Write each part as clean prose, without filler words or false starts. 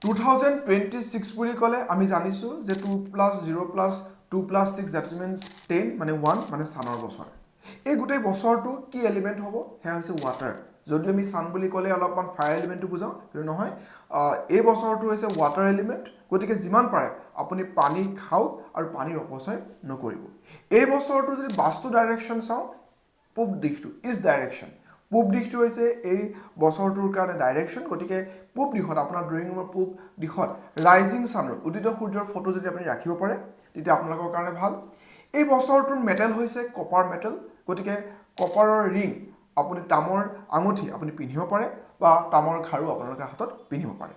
2026 বুলি ক'লে আমি জানিছোঁ যে 2 + 0 + 2 + 6 that means 10 মানে 1 মানে চানৰ বছৰ এই গোটেই বছৰটো কি এলিমেণ্ট হ'ব সেয়া হৈছে ৱাটাৰ যদি আমি চান বুলি ক'লে অলপমান ফায়াৰ এলিমেণ্টটো বুজাওঁ কিন্তু নহয় এই বছৰটো হৈছে ৱাটাৰ এলিমেণ্ট গতিকে যিমান পাৰে আপুনি পানী খাওক আৰু পানীৰ অপচয় নকৰিব এই বছৰটো যদি বাস্তু ডাইৰেকশ্যন চাওঁ পূব দিশটো ইষ্ট ডাইৰেকশ্যন পূব দিশটো হৈছে এই বছৰটোৰ কাৰণে ডাইৰেকশ্যন গতিকে পূব দিশত আপোনাৰ ড্ৰয়িং ৰুমৰ পূব দিশত ৰাইজিং ছানৰ উদিত সূৰ্যৰ ফটো যদি আপুনি ৰাখিব পাৰে তেতিয়া আপোনালোকৰ কাৰণে ভাল এই বছৰটোৰ মেটেল হৈছে কপাৰ মেটেল গতিকে কপাৰৰ ৰিং আপুনি তামৰ আঙুঠি আপুনি পিন্ধিব পাৰে বা তামৰ খাৰু আপোনালোকৰ হাতত পিন্ধিব পাৰে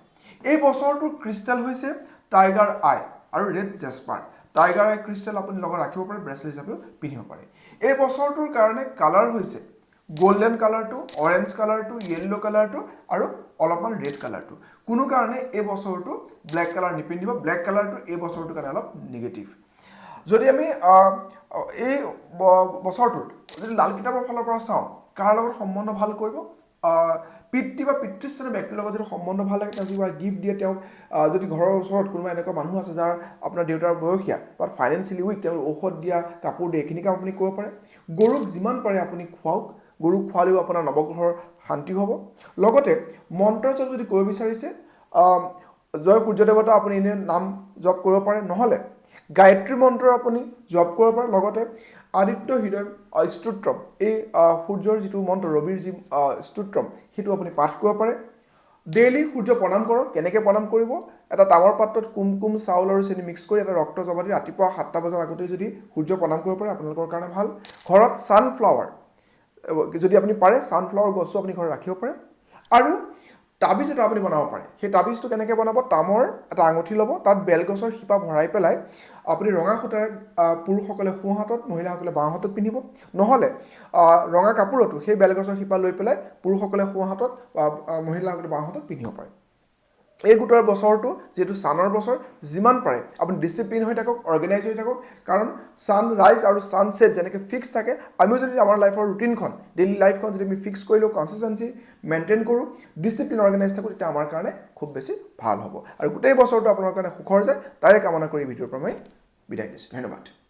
এই বছৰটোৰ ক্ৰিষ্টেল হৈছে টাইগাৰ আই আৰু ৰেড জেস্পাৰ টাইগাৰ আই ক্ৰিষ্টেল আপুনি লগত ৰাখিব পাৰে ব্ৰেচলেট হিচাপেও পিন্ধিব পাৰে এই বছৰটোৰ কাৰণে কালাৰ হৈছে গোল্ডেন কালাৰটো অৰেঞ্জ কালাৰটো য়েল্লো কালাৰটো আৰু অলপমান ৰেড কালাৰটো কোনো কাৰণে এই বছৰটো ব্লেক কালাৰ নিপিন্ধিব ব্লেক কালাৰটো এই বছৰটোৰ কাৰণে অলপ নিগেটিভ যদি আমি এই বছৰটোত যদি লাল কিতাপৰ ফালৰ পৰা চাওঁ কাৰ লগত সম্বন্ধ ভাল কৰিব পিতৃ বা পিতৃস্থানীয় ব্যক্তিৰ লগত যদি সম্বন্ধ ভাল লাগে তেওঁ কিবা গিফ্ট দিয়ে তেওঁক যদি ঘৰৰ ওচৰত কোনোবা এনেকুৱা মানুহ আছে যাৰ আপোনাৰ দেউতাৰ বয়সীয়া বা ফাইনেন্সিয়েলি উইক তেওঁ ঔষধ দিয়া কাপোৰ দিয়ে এইখিনি কাম আপুনি কৰিব পাৰে গৰুক যিমান পাৰে আপুনি খুৱাওক গৰুক খোৱালেও আপোনাৰ নৱগ্ৰহৰ শান্তি হ'ব লগতে মন্ত্ৰ জপ যদি কৰিব বিচাৰিছে জয় সূৰ্য দেৱতা আপুনি এনে নাম জপ কৰিব পাৰে নহ'লে গায়ত্ৰী মন্ত্ৰ আপুনি জপ কৰিব পাৰে লগতে আদিত্য হৃদয় স্তোত্ৰম এই সূৰ্যৰ যিটো মন্ত্ৰ ৰবিৰ যি স্তোত্ৰম সেইটো আপুনি পাঠ কৰিব পাৰে ডেইলি সূৰ্য প্ৰণাম কৰক কেনেকৈ প্ৰণাম কৰিব এটা তামৰ পাত্ৰত কুমকুম চাউল আৰু চেনি মিক্স কৰি এটা ৰক্ত জমা দি ৰাতিপুৱা 7টা বজাৰ আগতে যদি সূৰ্য প্ৰণাম কৰিব পাৰে আপোনালোকৰ কাৰণে ভাল ঘৰত ছানফ্লাৱাৰ যদি আপুনি পাৰে ছানফ্লাৱাৰ গছো আপুনি ঘৰত ৰাখিব পাৰে আৰু তাবিজ এটা আপুনি বনাব পাৰে সেই তাবিজটো কেনেকৈ বনাব তামৰ এটা আঙুঠি ল'ব তাত বেলগছৰ শিপা ভৰাই পেলাই আপুনি ৰঙা সূতাৰে পুৰুষসকলে সোঁ হাতত মহিলাসকলে বাওঁ হাতত পিন্ধিব নহ'লে ৰঙা কাপোৰতো সেই বেলগছৰ শিপা লৈ পেলাই পুৰুষসকলে সোঁ হাতত মহিলাসকলে বাওঁ হাতত পিন্ধিব পাৰে এই গোটৰ বছৰটো যেহেতু ছানৰ বছৰ যিমান পাৰে আপুনি ডিচিপ্লিন হৈ থাকক অৰ্গেনাইজ হৈ থাকক কাৰণ ছানৰাইজ আৰু ছানছেট যেনেকৈ ফিক্স থাকে আমিও যদি আমাৰ লাইফৰ ৰুটিনখন ডেইলি লাইফখন যদি আমি ফিক্স কৰি লওঁ কনচিষ্টেঞ্চি মেইনটেইন কৰোঁ ডিচিপ্লিন অৰ্গেনাইজ থাকোঁ তেতিয়া আমাৰ কাৰণে খুব বেছি ভাল হ'ব আৰু গোটেই বছৰটো আপোনাৰ কাৰণে সুখৰ যায় তাৰে কামনা কৰি ভিডিঅ'ৰ পৰা মই বিদায় দিছোঁ ধন্যবাদ